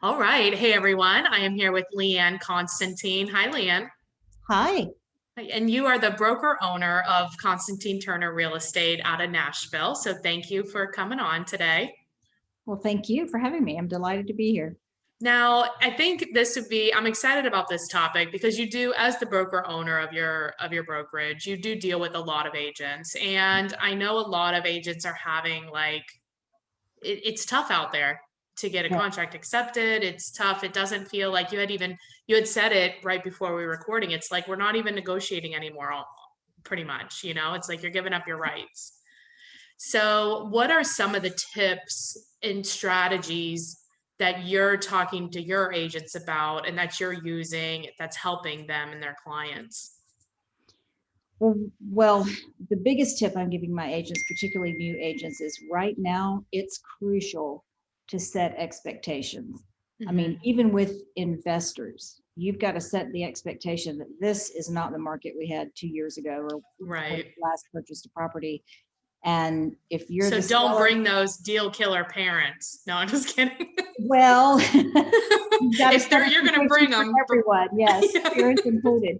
All right. Hey, everyone. I am here with Leanne Constantine. Hi, Leanne. Hi. Hi, and you are the broker owner of Constantine Turner Real Estate out of Nashville. So thank you for coming on today. Well, thank you for having me. I'm delighted to be here. Now, I think I'm excited about this topic because you do, as the broker owner of your brokerage, you do deal with a lot of agents. And I know a lot of agents are having it's tough out there to get a Yeah. contract accepted. It's tough. It doesn't feel like you had said it right before we were recording. It's like we're not even negotiating anymore, pretty much. It's like you're giving up your rights. So, what are some of the tips and strategies that you're talking to your agents about and that you're using that's helping them and their clients? Well, the biggest tip I'm giving my agents, particularly new agents, is right now it's crucial to set expectations. I Hmm. mean, even with investors, you've got to set the expectation that this is not the market we had 2 years ago or when Right. you last purchased a property. And if you're So the don't seller, bring those deal killer parents. No, I'm just kidding. well, you've got to If set you're going to bring expectations for them, everyone. Yes, parents included.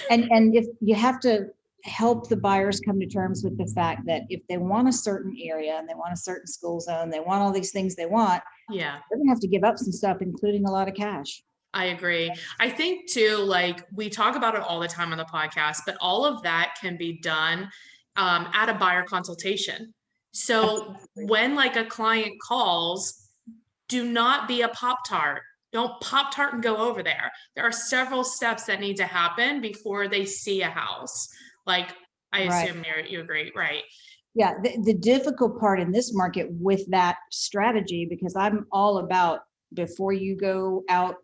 And if you have to help the buyers come to terms with the fact that if they want a certain area and they want a certain school zone, they want all these things they want, yeah, they're gonna have to give up some stuff, including a lot of cash. I agree. I think too, like we talk about it all the time on the podcast, but all of that can be done at a buyer consultation. So Absolutely. when like a client calls, do not be a Pop Tart. Don't Pop Tart and go over there. There are several steps that need to happen before they see a house. Like I Right. assume you agree, right? Yeah. The difficult part in this market with that strategy, because I'm all about before you go out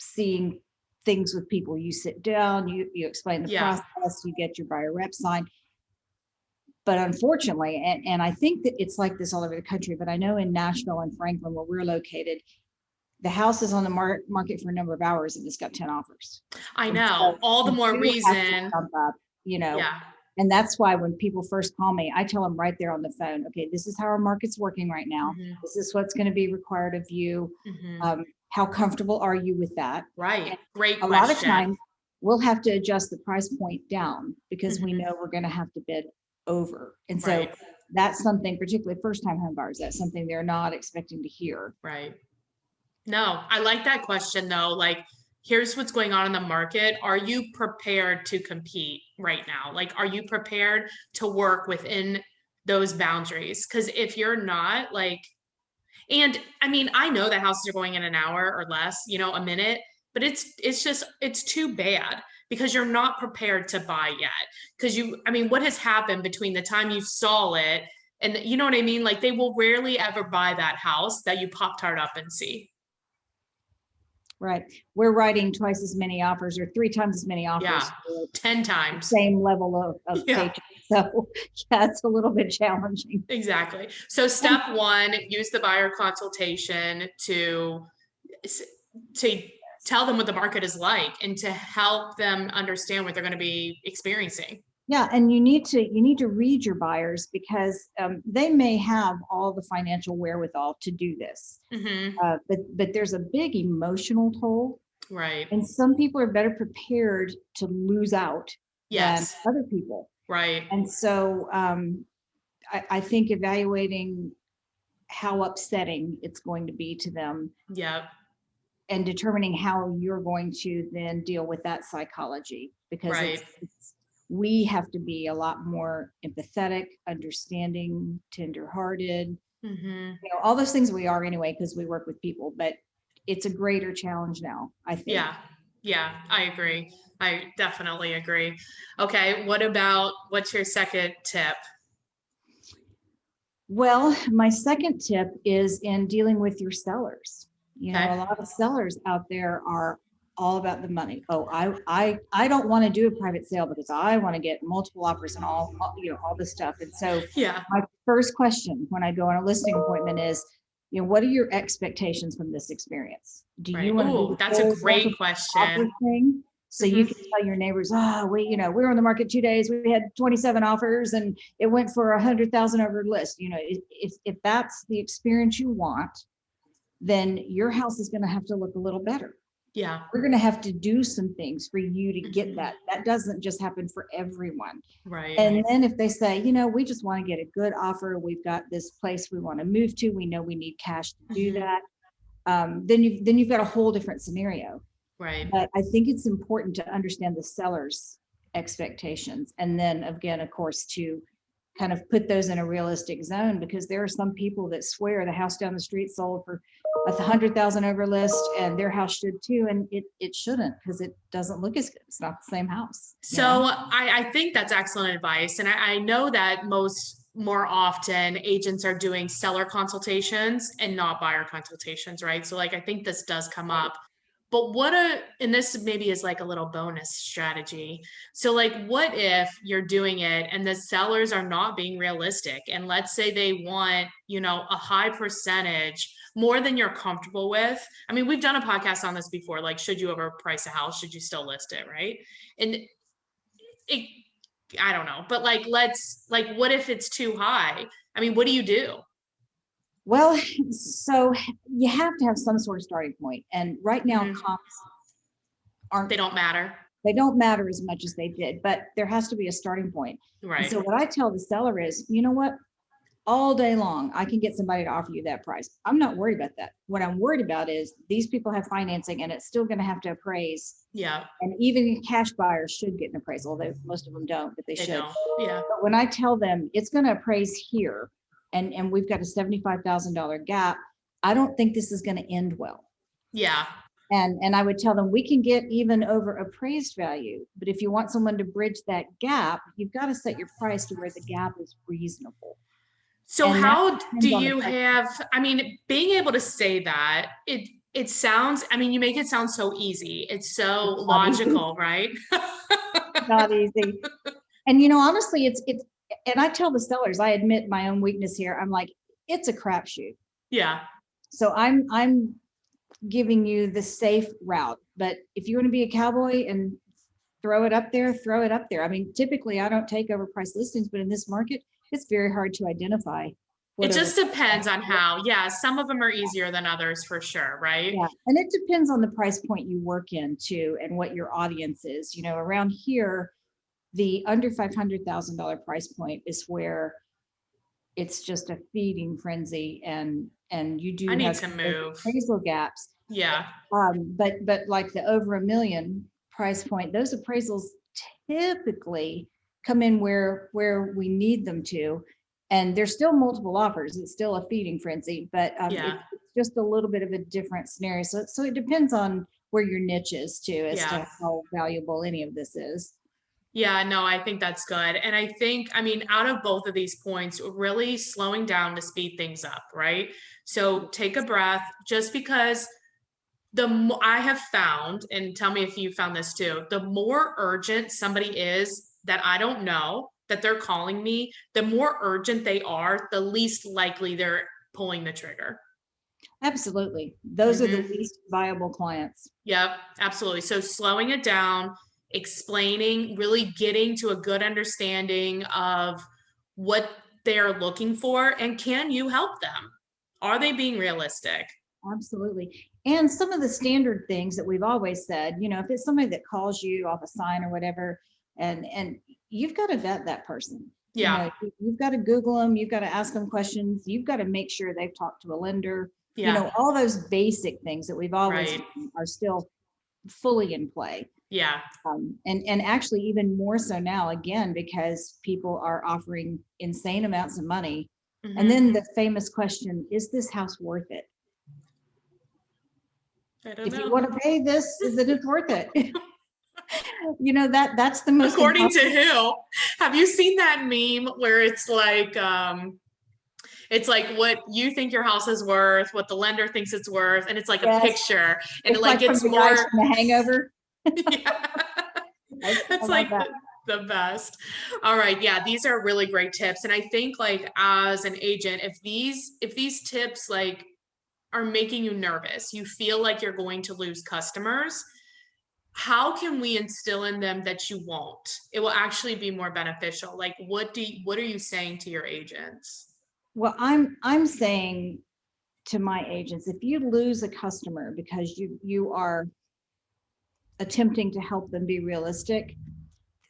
seeing things with people, you sit down, you explain the Yeah. process, you get your buyer rep signed. But unfortunately, and I think that it's like this all over the country, but I know in Nashville and Franklin, where we're located, the house is on the market for a number of hours and it's got 10 offers. I And so know. All the you more do have to reason. jump up, you know, Yeah. and that's why when people first call me, I tell them right there on the phone, okay, this is how our market's working right now. Hmm. This is what's going to be required of you. Hmm. How comfortable are you with that? Right. And Great a lot of question. times we'll have to adjust the price point down because we Hmm. know we're going to have to bid over. And so Right. that's something, particularly first time home buyers, that's something they're not expecting to hear. Right. No, I like that question though. Like, here's what's going on in the market. Are you prepared to compete right now? Like, are you prepared to work within those boundaries? Because if you're not, like, and I mean, I know that houses are going in an hour or less, a minute, but it's too bad because you're not prepared to buy yet. Because I mean, what has happened between the time you saw it and you know what I mean? Like, they will rarely ever buy that house that you Pop Tart up and see. Right. We're writing twice as many offers or three times as many Yeah, offers for 10 the times. same level of Yeah, paycheck. So yeah, it's a little bit challenging. exactly. So step one, use the buyer consultation to tell them what the market is like and to help them understand what they're going to be experiencing. Yeah, and you need to read your buyers because they may have all the financial wherewithal to do this, Hmm. but there's a big emotional toll, Right. and some people are better prepared to lose out than Yes. other people. Right. And so I think evaluating how upsetting it's going to be to them Yep. and determining how you're going to then deal with that psychology because Right. we have to be a lot more empathetic, understanding, tenderhearted, Hmm. all those things we are anyway because we work with people, but it's a greater challenge now, I think. Yeah. Yeah, I agree. I definitely agree. Okay, what's your second tip? Well, my second tip is in dealing with your sellers. Okay. A lot of sellers out there are all about the money. Oh, I don't want to do a private sale because I want to get multiple offers and all this stuff. And so Yeah. my first question when I go on a listing appointment is, what are your expectations from this experience? Do you Right. want to do Oh, the that's a whole great multiple offer question. thing? So you Hmm. can tell your neighbors, oh, we were on the market 2 days. We had 27 offers and it went for 100,000 over list. If that's the experience you want, then your house is going to have to look a little better. Yeah. We're going to have to do some things for you to get Mhm. that. That doesn't just happen for everyone. Right. And then if they say, we just want to get a good offer, we've got this place we want to move to, we know we need cash to do Mhm. that, then you've got a whole different scenario. Right. But I think it's important to understand the seller's expectations. And then again, of course, to kind of put those in a realistic zone, because there are some people that swear the house down the street sold for 100,000 over list and their house should too. And it shouldn't, because it doesn't look as good. It's not the same house. So I think that's excellent advice. And I know that more often agents are doing seller consultations and not buyer consultations, right? So like, I think this does come up. But and this maybe is like a little bonus strategy. So like, what if you're doing it and the sellers are not being realistic? And let's say they want, a high percentage more than you're comfortable with. I mean, we've done a podcast on this before, like, should you overprice a house? Should you still list it? Right. And it, I don't know, but like, what if it's too high? I mean, what do you do? Well, so you have to have some sort of starting point. And right now, Mhm. comps aren't, They don't matter. they don't matter as much as they did, but there has to be a starting point. And Right. so what I tell the seller is, you know what? All day long, I can get somebody to offer you that price. I'm not worried about that. What I'm worried about is these people have financing and it's still going to have to appraise. Yeah. And even cash buyers should get an appraisal, although most of them don't, but they They should. don't. Yeah. But when I tell them it's going to appraise here and we've got a $75,000 gap, I don't think this is going to end well. Yeah. And I would tell them we can get even over appraised value, but if you want someone to bridge that gap, you've got to set your price to where the gap is reasonable. So And how do depends on the you price. have, I mean, being able to say that, it sounds, I mean, you make it sound so easy. It's so It's not easy. logical, right? Not easy. And honestly, it's and I tell the sellers, I admit my own weakness here. I'm like, it's a crapshoot. Yeah. So I'm giving you the safe route. But if you want to be a cowboy and throw it up there, throw it up there. I mean, typically I don't take overpriced listings, but in this market, it's very hard to identify. It just depends on how, yeah, some of them are easier than others for sure, right? Yeah, and it depends on the price point you work in too, and what your audience is. Around here, the under $500,000 price point is where it's just a feeding frenzy, and you do I need have to move. appraisal gaps. Yeah. But like the over $1 million price point, those appraisals typically come in where we need them to, and there's still multiple offers. It's still a feeding frenzy, but Yeah. it's just a little bit of a different scenario. So it depends on where your niche is too, as Yeah. to how valuable any of this is. Yeah, no, I think that's good. And I think, I mean, out of both of these points, really slowing down to speed things up, right? So take a breath, just because I have found, and tell me if you found this too, the more urgent somebody is that I don't know, that they're calling me, the more urgent they are, the least likely they're pulling the trigger. Absolutely. Those are the least viable clients. Yep, absolutely. So slowing it down, explaining, really getting to a good understanding of what they're looking for, and can you help them? Are they being realistic? Absolutely. And some of the standard things that we've always said, if it's somebody that calls you off a sign or whatever, and you've got to vet that person. Yeah. You've got to Google them, you've got to ask them questions, you've got to make sure they've talked to a lender. Yeah. All those basic things that we've always Right. done are still fully in play. Yeah. And actually even more so now, again, because people are offering insane amounts of money. And then the famous question, is this house worth it? I don't If know. you want to pay this, is it worth it? That's the most According to who? Have you seen that meme where it's like what you think your house is worth, what the lender thinks it's worth, and it's like a picture, and it's it like gets from the more guys from The Hangover. Yeah. It's like the best. All right. Yeah, these are really great tips. And I think, like, as an agent, if these tips like are making you nervous, you feel like you're going to lose customers, how can we instill in them that you won't? It will actually be more beneficial. Like, what are you saying to your agents? Well, I'm saying to my agents, if you lose a customer because you are attempting to help them be realistic,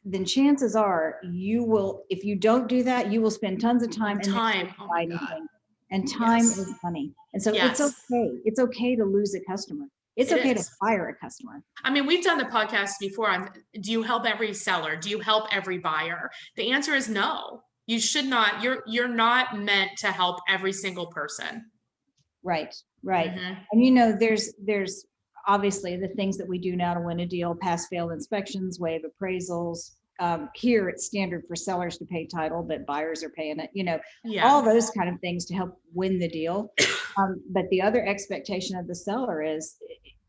then chances are you will, if you don't do that, you will spend tons of time and Time. then Oh buy my God. anything. And time Yes. is money. And so Yes. it's okay. It's okay to lose a customer. It's It okay to is. fire a customer. I mean, we've done the podcast before on, do you help every seller? Do you help every buyer? The answer is no. You should not. You're not meant to help every single person. Right, right. Mhm. And you know, there's obviously the things that we do now to win a deal: pass fail inspections, waive appraisals. Here it's standard for sellers to pay title, but buyers are paying it, you know, all Yeah. those kind of things to help win the deal. But the other expectation of the seller is,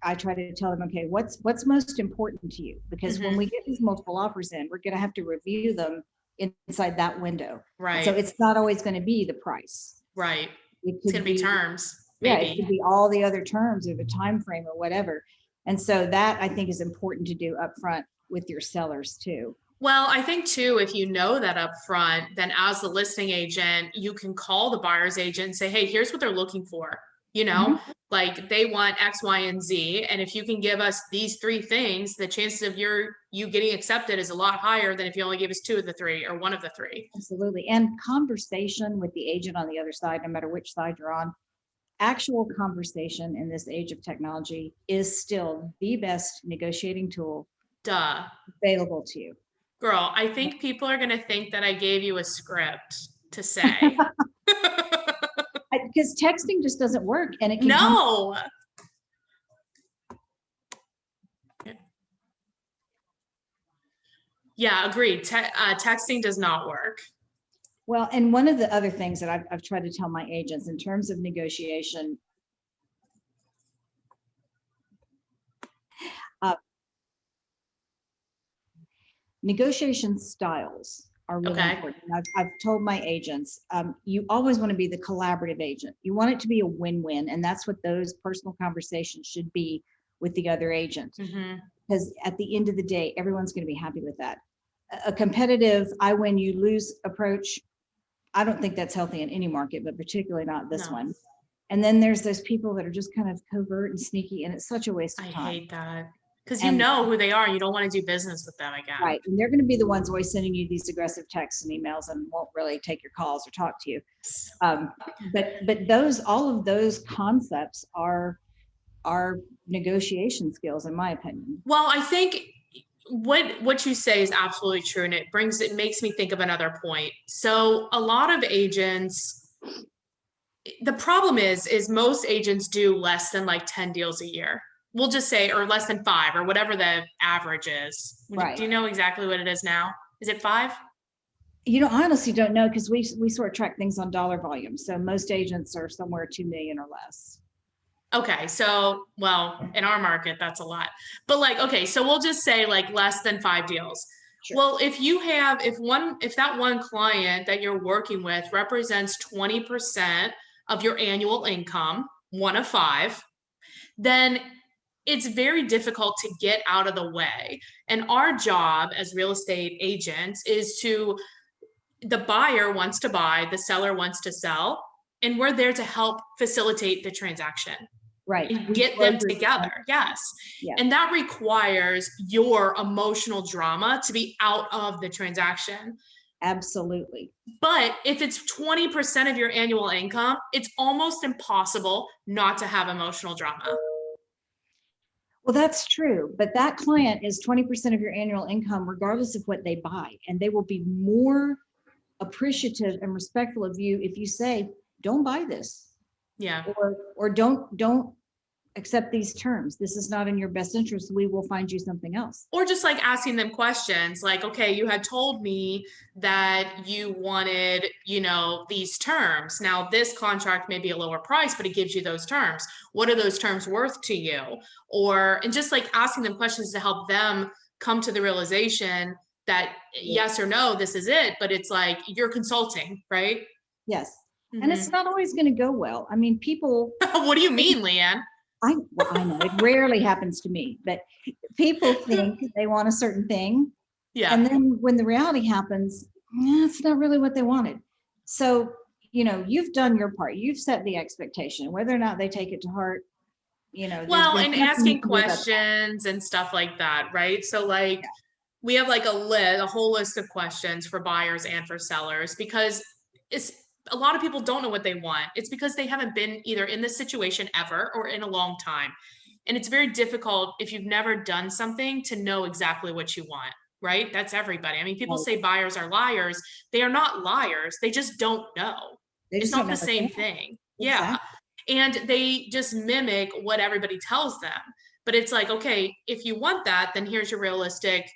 I try to tell them, okay, what's most important to you? Because when Mhm. we get these multiple offers in, we're going to have to review them inside that window. And so Right. it's not always going to be the price. Right. It It's could gonna be be, terms, yeah, it could maybe. be all the other terms or the time frame or whatever. And so that, I think, is important to do upfront with your sellers too. Well, I think too, if you know that up front, then as the listing agent, you can call the buyer's agent and say, hey, here's what they're looking for. You know, like they want X, Y, and Z. And if you can give us these three things, the chances of you getting accepted is a lot higher than if you only gave us two of the three or one of the three. Absolutely. And conversation with the agent on the other side, no matter which side you're on, actual conversation in this age of technology is still the best negotiating tool Duh. available to you. Girl, I think people are going to think that I gave you a script to say. Because texting just doesn't work, and it can No. Yeah, agreed. Texting does not work. Well, and one of the other things that I've tried to tell my agents in terms of negotiation, negotiation styles are really Okay. important. I've told my agents, you always want to be the collaborative agent. You want it to be a win-win, and that's what those personal conversations should be with the other agent. Mhm. Because at the end of the day, everyone's going to be happy with that. A competitive I win, you lose approach, I don't think that's healthy in any market, but particularly not this No. one. And then there's those people that are just kind of covert and sneaky, and it's such a waste of I time. hate that. Because you And know who they are and you don't want to do business with them again. right, and they're going to be the ones always sending you these aggressive texts and emails and won't really take your calls or talk to you. But those, all of those concepts are negotiation skills, in my opinion. Well, I think what you say is absolutely true, and it makes me think of another point. So a lot of agents, the problem is most agents do less than like 10 deals a year. We'll just say, or less than 5, or whatever the average is. Right. Do you know exactly what it is now? Is it 5? You know, I honestly don't know, because we sort of track things on dollar volume. So most agents are somewhere 2 million or less. Okay, so well, in our market, that's a lot. But like, okay, so we'll just say like less than 5 deals. Sure. Well, if that one client that you're working with represents 20% of your annual income, one of 5, then it's very difficult to get out of the way. And our job as real estate agents is the buyer wants to buy, the seller wants to sell, and we're there to help facilitate the transaction. Right. And get them together. Yes. Yeah. And that requires your emotional drama to be out of the transaction. Absolutely. But if it's 20% of your annual income, it's almost impossible not to have emotional drama. Well, that's true. But that client is 20% of your annual income, regardless of what they buy. And they will be more appreciative and respectful of you if you say, don't buy this. Yeah. Or don't accept these terms. This is not in your best interest. We will find you something else. Or just like asking them questions like, okay, you had told me that you wanted, these terms. Now this contract may be a lower price, but it gives you those terms. What are those terms worth to you? And just like asking them questions to help them come to the realization that yes or no, this is it, but it's like you're consulting, right? Yes. Mm-hmm. And it's not always going to go well. I mean, people. What do you mean, Leanne? I know it rarely happens to me, but people think they want a certain thing. Yeah. And then when the reality happens, it's not really what they wanted. So, you've done your part. You've set the expectation, whether or not they take it to heart, Well, there's and nothing you asking can do about that. questions and stuff like that, right? So like we have like a whole list of questions for buyers and for sellers because it's a lot of people don't know what they want. It's because they haven't been either in this situation ever or in a long time. And it's very difficult if you've never done something to know exactly what you want, right? That's everybody. I mean, people Right. say buyers are liars. They are not liars. They just don't know. They It's just don't not know the what they same want. thing. Yeah. Exactly. And they just mimic what everybody tells them. But it's like, okay, if you want that, then here's your realistic,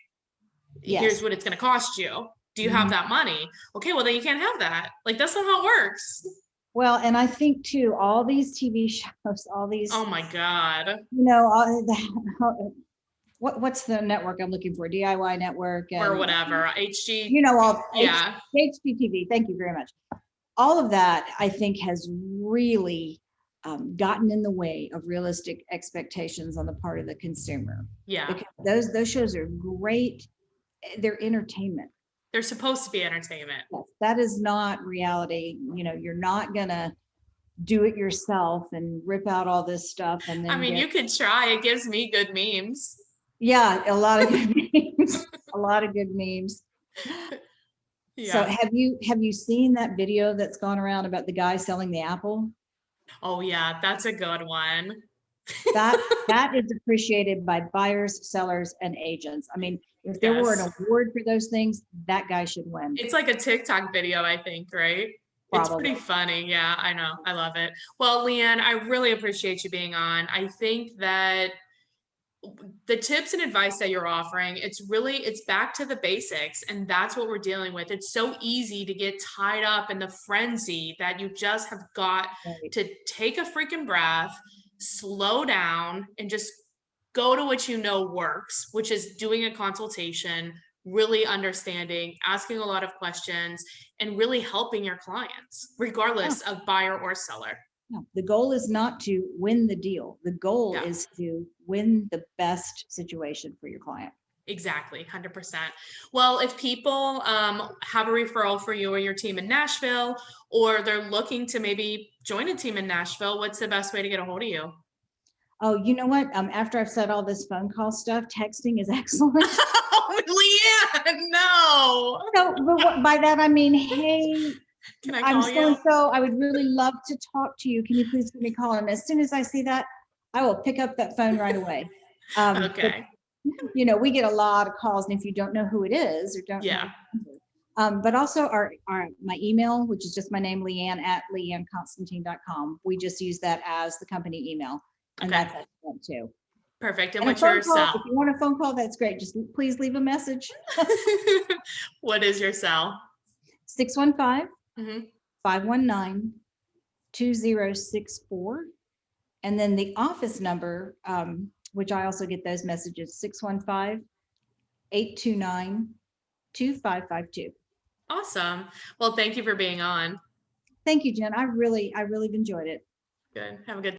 here's Yes. what it's going to cost you. Do you have Mhm. that money? Okay, well, then you can't have that. Like, that's not how it works. Well, and I think too, all these TV shows, all these, Oh my God. what's the network I'm looking for? DIY network Or and whatever. HG. all Yeah. HGTV. Thank you very much. All of that, I think, has really gotten in the way of realistic expectations on the part of the consumer. Yeah. Because those shows are great. They're entertainment. They're supposed to be entertainment. Yes, that is not reality. You're not gonna do it yourself and rip out all this stuff and I then mean, you could try. It gives me good memes. yeah, a lot of good memes. A lot of good memes. So Yeah. have you seen that video that's gone around about the guy selling the apple? Oh yeah, that's a good one. That is appreciated by buyers, sellers, and agents. I mean, if there were an Yes. award for those things, that guy should win. It's like a TikTok video, I think, right? It's Probably. pretty funny. Yeah, I know. I love it. Well, Leanne, I really appreciate you being on. I think that the tips and advice that you're offering, it's back to the basics, and that's what we're dealing with. It's so easy to get tied up in the frenzy that you just have got Right. to take a freaking breath, slow down, and just go to what you know works, which is doing a consultation, really understanding, asking a lot of questions, and really helping your clients, Yeah. regardless of buyer or seller. No, the goal is not to win the deal. The goal Yeah. is to win the best situation for your client. Exactly, 100%. Well, if people have a referral for you or your team in Nashville, or they're looking to maybe join a team in Nashville, what's the best way to get a hold of you? Oh, you know what? After I've said all this phone call stuff, texting is excellent. Oh, Leanne, no. No, but by that I mean, hey, Can I I'm call so and you? so. I would really love to talk to you. Can you please give me a call? And as soon as I see that, I will pick up that phone right away. But Okay. we get a lot of calls, and if you don't know who it is or don't know, Yeah. but also my email, which is just my name, Leanne at leanneconstantine.com. We just use that as the company email, and Okay. that's excellent too. Perfect. And And a what's your phone call, cell? if you want a phone call, that's great. Just please leave a message. What is your cell? 615 Mhm. 519 2064. And then the office number, which I also get those messages, 615 829 2552. Awesome. Well, thank you for being on. Thank you, Jen. I really enjoyed it. Good. Have a good